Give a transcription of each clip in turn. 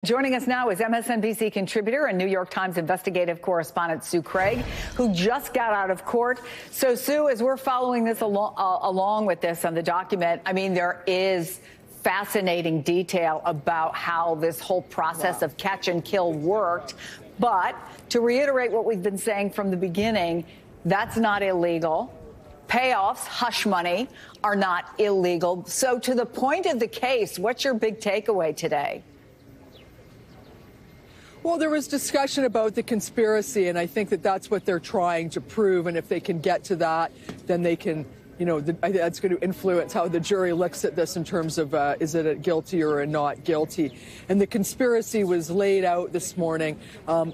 Joining us now is MSNBC contributor and New York Times investigative correspondent Sue Craig, who just got out of court. So, Sue, as we're following this along with this on the document, I mean, there is fascinating detail about how this whole process of catch and kill worked. But to reiterate what we've been saying from the beginning, that's not illegal. Payoffs, hush money, are not illegal. So to the point of the case, what's your big takeaway today? Well, there was discussion about the conspiracy, and I think that that's what they're trying to prove. And if they can get to that, then they can, that's going to influence how the jury looks at this in terms of is it a guilty or a not guilty. And the conspiracy was laid out this morning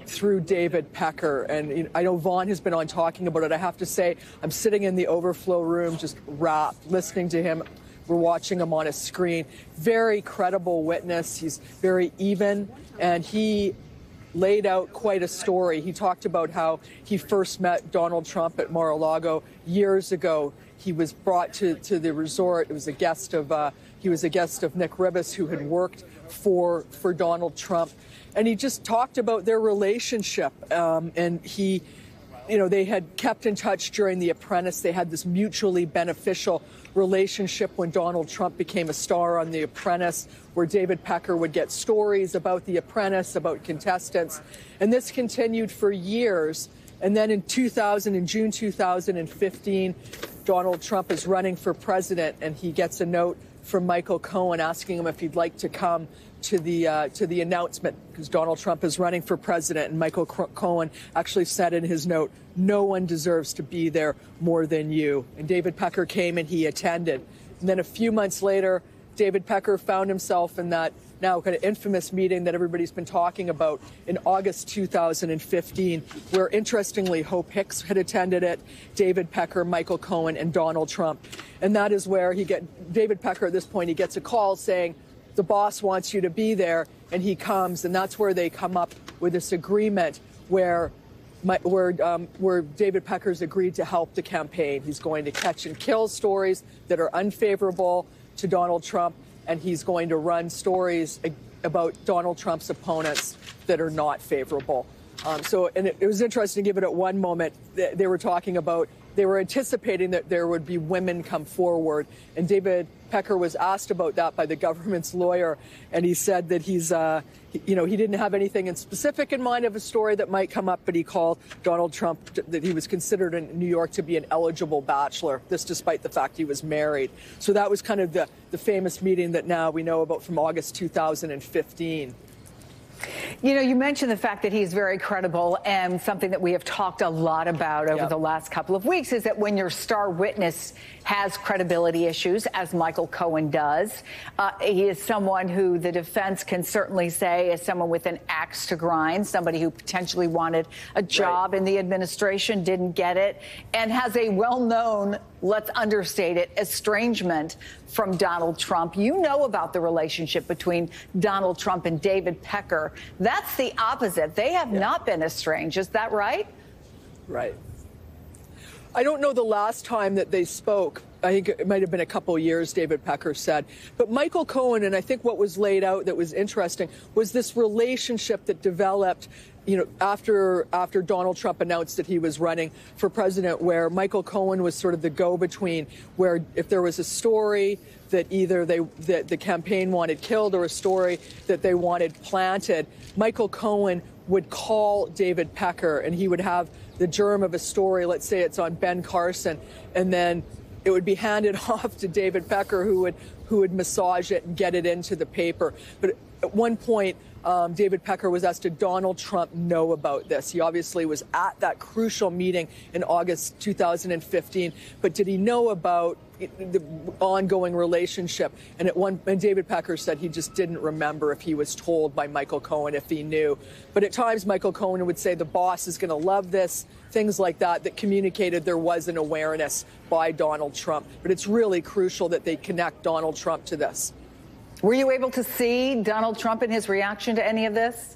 through David Pecker. And I know Vaughn has been on talking about it. I have to say, I'm sitting in the overflow room just rapt, listening to him. We're watching him on a screen. Very credible witness. He's very even, and he laid out quite a story. He talked about how he first met Donald Trump at Mar-a-Lago years ago. He was brought to the resort. It was a guest of he was a guest of Nick Ribas, who had worked for Donald Trump, and he just talked about their relationship. And he, they had kept in touch during The Apprentice. They had this mutually beneficial relationship when Donald Trump became a star on The Apprentice, where David Pecker would get stories about The Apprentice, about contestants. And this continued for years. And then in June 2015, Donald Trump is running for president, and he gets a note from Michael Cohen asking him if he'd like to come to the announcement, because Donald Trump is running for president. And Michael Cohen actually said in his note, "No one deserves to be there more than you." And David Pecker came and he attended. And then a few months later, David Pecker found himself in that now kind of infamous meeting that everybody's been talking about in August 2015, where interestingly Hope Hicks had attended it, David Pecker, Michael Cohen, and Donald Trump. And that is where David Pecker at this point, he gets a call saying, the boss wants you to be there, and he comes, and that's where they come up with this agreement where David Pecker's agreed to help the campaign. He's going to catch and kill stories that are unfavorable to Donald Trump, and he's going to run stories about Donald Trump's opponents that are not favorable. And it was interesting to give it at one moment. They were talking about, they were anticipating that there would be women come forward. And David Pecker was asked about that by the government's lawyer. And he said that he didn't have anything in specific in mind of a story that might come up, but he called Donald Trump, that he was considered in New York to be an eligible bachelor, this despite the fact he was married. So that was kind of the famous meeting that now we know about from August 2015. You mentioned the fact that he's very credible, and something that we have talked a lot about over the last couple of weeks is that when your star witness has credibility issues, as Michael Cohen does, he is someone who the defense can certainly say is someone with an axe to grind, somebody who potentially wanted a job in the administration, didn't get it, and has a well-known, let's understate it, estrangement from Donald Trump. You know about the relationship between Donald Trump and David Pecker. That's the opposite. They have not been estranged. Is that right? Right. I don't know the last time that they spoke. I think it might have been a couple of years, David Pecker said. But Michael Cohen, and I think what was laid out that was interesting, was this relationship that developed after Donald Trump announced that he was running for president, where Michael Cohen was sort of the go-between, where if there was a story that either that the campaign wanted killed or a story that they wanted planted, Michael Cohen would call David Pecker, and he would have the germ of a story. Let's say it's on Ben Carson, and then it would be handed off to David Pecker, who would massage it and get it into the paper. But at one point, David Pecker was asked, did Donald Trump know about this? He obviously was at that crucial meeting in August 2015, but did he know about the ongoing relationship? And David Pecker said he just didn't remember if he was told by Michael Cohen, if he knew. But at times, Michael Cohen would say the boss is going to love this, things like that communicated there was an awareness by Donald Trump. But it's really crucial that they connect Donald Trump to this. Were you able to see Donald Trump and his reaction to any of this?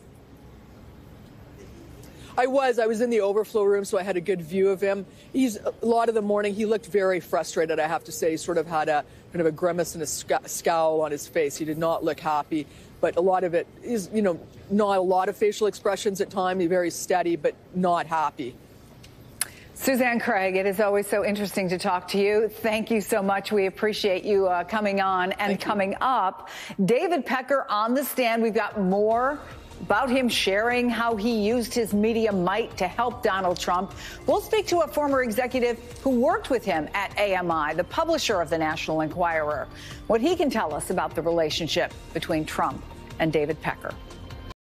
I was in the overflow room, so I had a good view of him. A lot of the morning, he looked very frustrated, I have to say. He sort of had a kind of a grimace and a scowl on his face. He did not look happy but a lot of it is, not a lot of facial expressions at times, very steady, but not happy. Suzanne Craig, it is always so interesting to talk to you. Thank you so much. We appreciate you coming on. And coming up, David Pecker on the stand. We've got more about him sharing how he used his media might to help Donald Trump. We'll speak to a former executive who worked with him at AMI, the publisher of the National Enquirer, what he can tell us about the relationship between Trump and David Pecker.